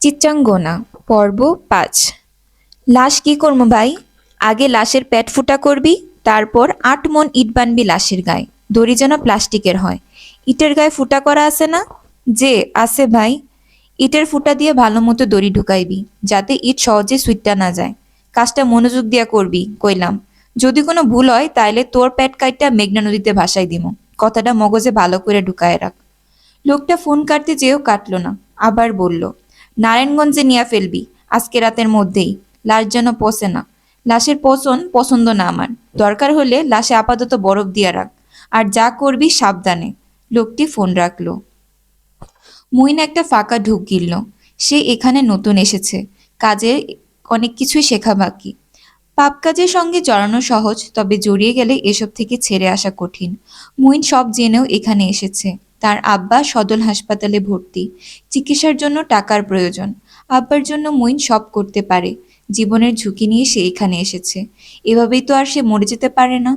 চিত্রাঙ্গনা পর্ব ৫। লাশ কি করবো ভাই? আগে লাশের পেট ফুটা করবি, তারপর ৮ মণ ইট বানবি লাশের গায়ে। দড়ি যেন প্লাস্টিকের হয়। ইটের গায়ে ফুটা করা আছে না? যে আছে ভাই। ইটের ফুটা দিয়ে ভালো মতো দড়ি ঢুকাইবি, যাতে ইট সহজে সুইটটা না যায়। কাজটা মনোযোগ দিয়া করবি কইলাম। যদি কোনো ভুল হয় তাইলে তোর পেট কাইটটা মেঘনা নদীতে ভাসাই দিমু। কথাটা মগজে ভালো করে ঢুকায় রাখ। লোকটা ফোন কাটতে যেও কাটলো না, আবার বলল, নারায়ণগঞ্জে নিয়ে ফেলবি আজকে রাতের মধ্যেই। লাশ যেন পচে না। লাশের পচন পছন্দ না আমার। দরকার হলে লাশে আপাতত বরফ দিয়া রাখ। আর যা করবি সাবধানে। লোকটি ফোন রাখলো। মুইন একটা ফাঁকা ঢুক গিলল। সে এখানে নতুন এসেছে, কাজে অনেক কিছুই শেখা বাকি। পাপ কাজের সঙ্গে জড়ানো সহজ, তবে জড়িয়ে গেলে এসব থেকে ছেড়ে আসা কঠিন। মুইন সব জেনেও এখানে এসেছে। তার আব্বা সদর হাসপাতালে ভর্তি, চিকিৎসার জন্য টাকার প্রয়োজন। আব্বার জন্য মুইন সব করতে পারে। জীবনের ঝুঁকি নিয়ে সে এখানে এসেছে। এভাবেই তো আর সে মরে যেতে পারে না।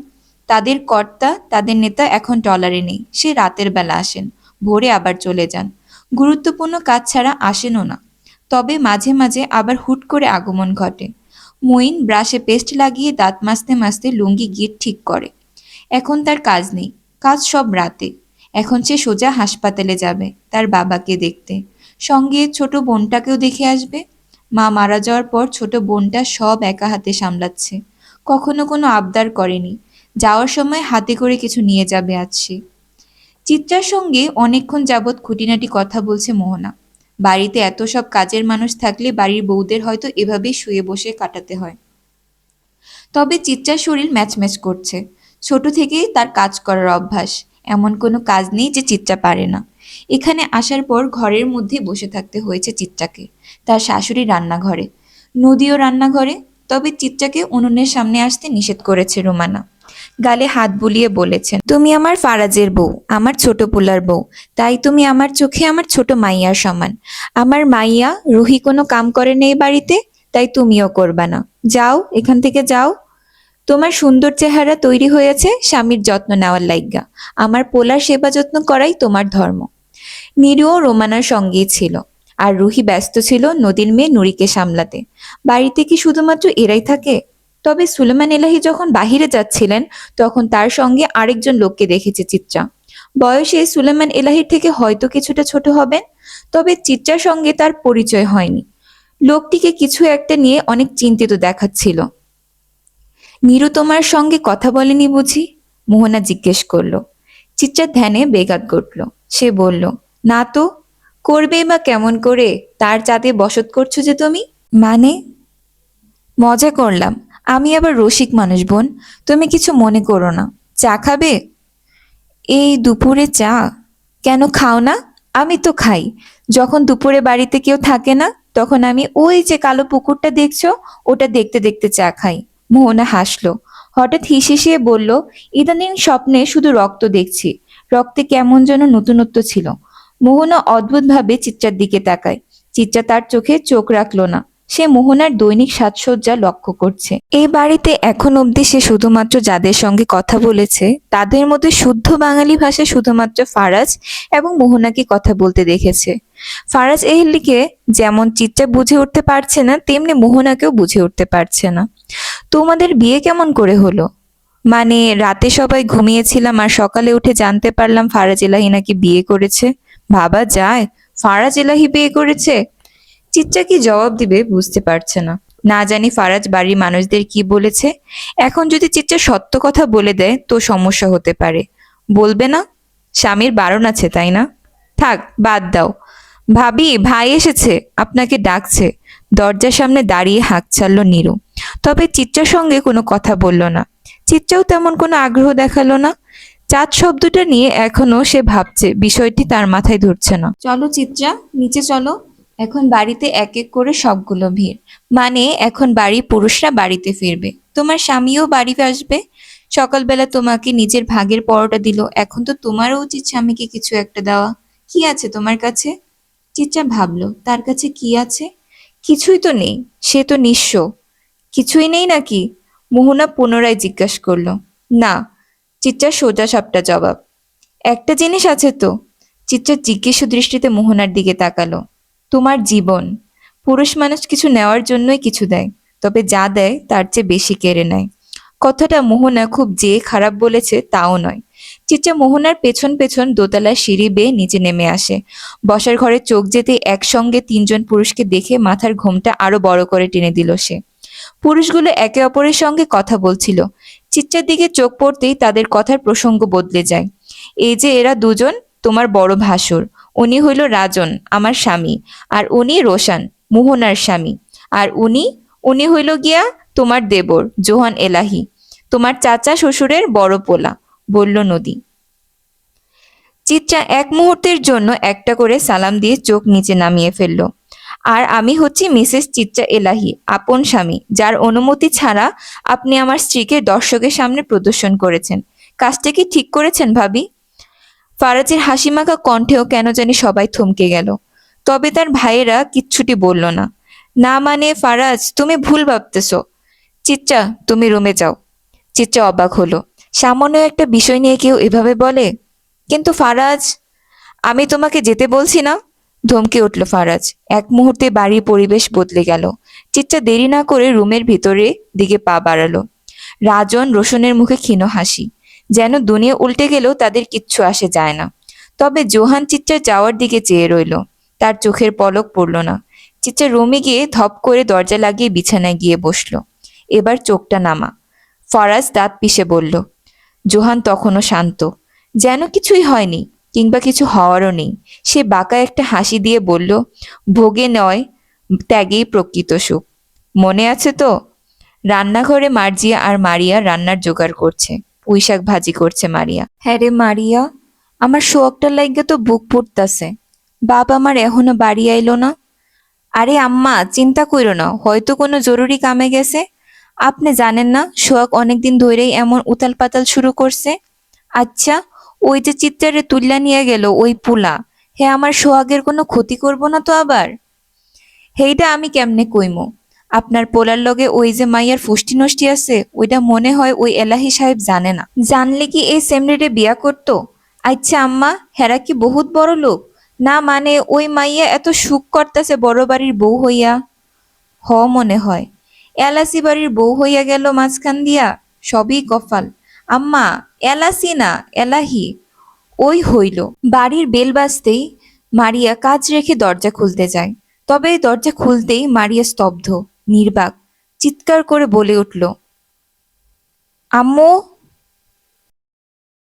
তাদের কর্তা, তাদের নেতা এখন ট্রলারে নেই। সে রাতের বেলা আসেন, ভোরে আবার চলে যান। গুরুত্বপূর্ণ কাজ ছাড়া আসেনও না। তবে মাঝে মাঝে আবার হুট করে আগমন ঘটে। মঈন ব্রাশে পেস্ট লাগিয়ে দাঁত মাজতে মাজতে লুঙ্গি গিট ঠিক করে। এখন তার কাজ নেই, কাজ সব রাতে। এখন সে সোজা হাসপাতালে যাবে তার বাবাকে দেখতে। সঙ্গে ছোট বোনটাকেও দেখে আসবে। মা মারা যাওয়ার পর ছোট বোনটা সব একা হাতে সামলাচ্ছে। কখনো কোনো আবদার করেনি। যাওয়ার সময় হাতে করে কিছু নিয়ে যাবে আজ সে। চিত্রার সঙ্গে অনেকক্ষণ যাবৎ খুঁটিনাটি কথা বলছে মোহনা। বাড়িতে এত সব কাজের মানুষ থাকলে বাড়ির বউদের হয়তো এভাবেই শুয়ে বসে কাটাতে হয়। তবে চিত্রার শরীর ম্যাচম্যাচ করছে। ছোট থেকেই তার কাজ করার অভ্যাস। এমন কোনো কাজ নেই যে চিত্রা পারে না। এখানে আসার পর ঘরের মধ্যে বসে থাকতে হয়েছে চিত্রাকে। তার শাশুড়ি রান্নাঘরে, নদীও রান্নাঘরে। তবে চিত্রাকে উনুনের সামনে আসতে নিষেধ করেছে রোমানা। গালে হাত বুলিয়ে বলেছেন, তুমি আমার ফারাজের বউ, আমার ছোট পোলার বউ। তাই তুমি আমার চোখে আমার ছোট মাইয়ার সমান। আমার মাইয়া রুহি কোনো কাম করে নেই বাড়িতে, তাই তুমিও করবা না। যাও এখান থেকে যাও। তোমার সুন্দর চেহারা তৈরি হয়েছে স্বামীর যত্ন নেওয়ার লাইগা। আমার পোলার সেবা যত্ন করাই তোমার ধর্ম। নীরুও রোমানার সঙ্গেই ছিল। আর রুহি ব্যস্ত ছিল নদীর মেয়ে নুরিকে সামলাতে। বাড়িতে কি শুধুমাত্র এরাই থাকে? তবে সুলেমান এলাহি যখন বাহিরে যাচ্ছিলেন, তখন তার সঙ্গে আরেকজন লোককে দেখেছে চিত্রা। বয়সে সুলেমান এলাহির থেকে হয়তো কিছুটা ছোট হবেন, তবে চিত্রার সঙ্গে তার পরিচয় হয়নি। লোকটিকে কিছু একটা নিয়ে অনেক চিন্তিত দেখাচ্ছিল। নীরু তোমার সঙ্গে কথা বলেনি বুঝি? মোহনা জিজ্ঞেস করলো। চিত্রার ধ্যানে বেঘাত ঘটল। সে বলল, না তো। করবেই বা কেমন করে? তার চাঁদে বসত করছো যে তুমি। মানে? মজা করলাম। আমি আবার রসিক মানুষ বোন, তুমি কিছু মনে করো না। চা খাবে? এই দুপুরে চা? কেন খাও না? আমি তো খাই। যখন দুপুরে বাড়িতে কেউ থাকে না, তখন আমি ওই যে কালো পুকুরটা দেখছো, ওটা দেখতে দেখতে চা খাই। মোহনা হাসলো। হঠাৎ হিসিয়ে বলল, ইদানিং স্বপ্নে শুধু রক্ত দেখছি। রক্তে কেমন যেন নতুনত্ব ছিল। মোহনা অদ্ভুতভাবে চিত্রার দিকে তাকায়। চিত্রা তার চোখে চোখ রাখলো না। সে মোহনার দৈনিক সাজসজ্জা লক্ষ্য করছে। এই বাড়িতে এখন অবধি সে শুধুমাত্র যাদের সঙ্গে কথা বলেছে, তাদের মধ্যে শুদ্ধ বাঙালি ভাষায় শুধুমাত্র ফারাজ এবং মোহনাকে কথা বলতে দেখেছে। ফারাজ এহলিকে যেমন চিত্রা বুঝে উঠতে পারছে না, তেমনি মোহনাকেও বুঝে উঠতে পারছে না। তোমাদের বিয়ে কেমন করে হলো? মানে রাতে সবাই ঘুমিয়েছিলাম আর সকালে উঠে জানতে পারলাম ফারাজ এলাহি নাকি বিয়ে করেছে। ভাবা যায়, ফারাজ এলাহি বিয়ে করেছে। চিত্রা কি জবাব দিবে বুঝতে পারছে না। না জানি ফারাজ বাড়ির মানুষদের কি বলেছে। এখন যদি চিত্রা সত্য কথা বলে দেয় তো সমস্যা হতে পারে। বলবে না? স্বামীর বারণ আছে তাই না? থাক, বাদ দাও। ভাবি, ভাই এসেছে, আপনাকে ডাকছে। দরজার সামনে দাঁড়িয়ে হাঁক ছাড়ল নীরু। তবে চিত্রার সঙ্গে কোনো কথা বলল না। চিত্রাও তেমন কোনো আগ্রহ দেখালো না। চাঁদ শব্দটা নিয়ে এখনো সে ভাবছে, বিষয়টি তার মাথায় ধরছে না। চলো চিত্রা, নিচে চলো। এখন বাড়িতে এক এক করে সবগুলো ভিড়। মানে এখন বাড়ির পুরুষরা বাড়িতে ফিরবে, তোমার স্বামীও বাড়ি আসবে। সকালবেলা তোমাকে নিজের ভাগের পরোটা দিল, এখন তো তোমারও উচিত স্বামীকে কিছু একটা দেওয়া। কি আছে তোমার কাছে? চিত্রা ভাবলো, তার কাছে কি আছে? কিছুই তো নেই। সে তো নিঃস্ব। কিছুই নেই নাকি? মোহনা পুনরায় জিজ্ঞাসা করলো। না। চিত্রার সোজা সাপটা জবাব। একটা জিনিস আছে তো? চিত্রা জিজ্ঞেস দৃষ্টিতে মোহনার দিকে তাকালো। তোমার জীবন। পুরুষ মানুষ কিছু নেওয়ার জন্যই কিছু দেয়, তবে যা দেয় তার চেয়ে বেশি কেড়ে নেয়। কথাটা মোহনা খুব যে খারাপ বলেছে তাও নয়। চিচ্চা মোহনার পেছন পেছন দোতলার সিঁড়ি বেয়ে নিচে নেমে আসে। বসার ঘরে চোখ যেতেই একসঙ্গে তিনজন পুরুষকে দেখে মাথার ঘোমটা আরো বড় করে টেনে দিল সে। পুরুষগুলো একে অপরের সঙ্গে কথা বলছিল। চিচ্চার দিকে চোখ পড়তেই তাদের কথার প্রসঙ্গ বদলে যায়। এই যে এরা দুজন তোমার বড় ভাসুর, উনি হইল রাজন আমার স্বামী, আর উনি রোশন মোহনার স্বামী, আর উনি উনি হইল গিয়া তোমার দেবর জোহান এলাহি, তোমার চাচা শ্বশুরের বড় পোলা, বলল নদী। চিত্রা এক মুহূর্তের জন্য একটা করে সালাম দিয়ে চোখ নিচে নামিয়ে ফেলল। আর আমি হচ্ছি মিসেস চিত্রা এলাহি, আপন স্বামী, যার অনুমতি ছাড়া আপনি আমার স্ত্রীকে দর্শকের সামনে প্রদর্শন করেছেন। কাজটা কি ঠিক করেছেন ভাবি? ফারাজের হাসিমাখা কণ্ঠেও কেন জানি সবাই থমকে গেল। তবে তার ভাইয়েরা কিচ্ছুটি বলল না। না মানে ফারাজ, তুমি ভুল ভাবতেছ। চিত্রা, তুমি রুমে যাও। চিত্রা অবাক হলো। সামান্য একটা বিষয় নিয়ে কেউ এভাবে বলে? কিন্তু ফারাজ, আমি তোমাকে যেতে বলছি না, ধমকে উঠল ফারাজ। এক মুহূর্তে বাড়ির পরিবেশ বদলে গেল। চিত্রা দেরি না করে রুমের ভিতরে দিকে পা বাড়ালো। রাজন রোশনের মুখে ক্ষীণ হাসি, যেন দুনিয়া উল্টে গেলেও তাদের কিচ্ছু আসে যায় না। তবে জোহান চিত্রার যাওয়ার দিকে চেয়ে রইল। তার চোখের পলক পড়ল না। চিত্রা রুমে গিয়ে ধপ করে দরজা লাগিয়ে বিছানায় গিয়ে বসলো। এবার চোখটা নামা। ফারাজ দাঁত পিষে বলল। জোহান তখনও শান্ত, যেন কিছুই হয়নি, কিংবা কিছু হওয়ারও নেই। সে বাঁকা একটা হাসি দিয়ে বলল, ভোগে নয় ত্যাগেই প্রকৃত সুখ। মনে আছে তো? রান্নাঘরে মার্জিয়া আর মারিয়া রান্নার জোগাড় করছে। পুঁইশাক ভাজি করছে মারিয়া। হ্যাঁ রে মারিয়া, আমার শোকটার লাইগা তো বুক ফুটতাছে। বাপ আমার এখনো বাড়ি আইলো না। আরে আম্মা, চিন্তা কইরো না, হয়তো কোনো জরুরি কামে গেছে। আপনি জানেন না সোহাগ অনেকদিন ধরেই এমন উতাল পাতাল শুরু করছে। আচ্ছা, ওই যে চিত্রারে তুল্লা নিয়ে গেল ওই পুলা, হে আমার সোহাগের কোনো ক্ষতি করব না তো আবার? হেইটা আমি কেমনে কইমো? আপনার পোলার লগে ওই যে মাইয়ার ফুষ্টি নষ্টি আছে, ওইটা মনে হয় ওই এলাহি সাহেব জানে না। জানলে কি এই সেমরেটে বিয়া করতো? আচ্ছা আম্মা, হেরা কি বহুত বড় লোক? না মানে ওই মাইয়া এত সুখ করতেছে বড় বাড়ির বউ হইয়া। হ, মনে হয় এলাসি বাড়ির বউ হইয়া গেল মাঝখান দিয়া। সবই কপাল। আম্মা, এলাসি না, এলাহি। ওই হইল। বাড়ির বেল বাজতেই মারিয়া কাজ রেখে দরজা খুলতে যায়। তবে এই দরজা খুলতেই মারিয়া স্তব্ধ, নির্বাক, চিৎকার করে বলে উঠল, আম্মু।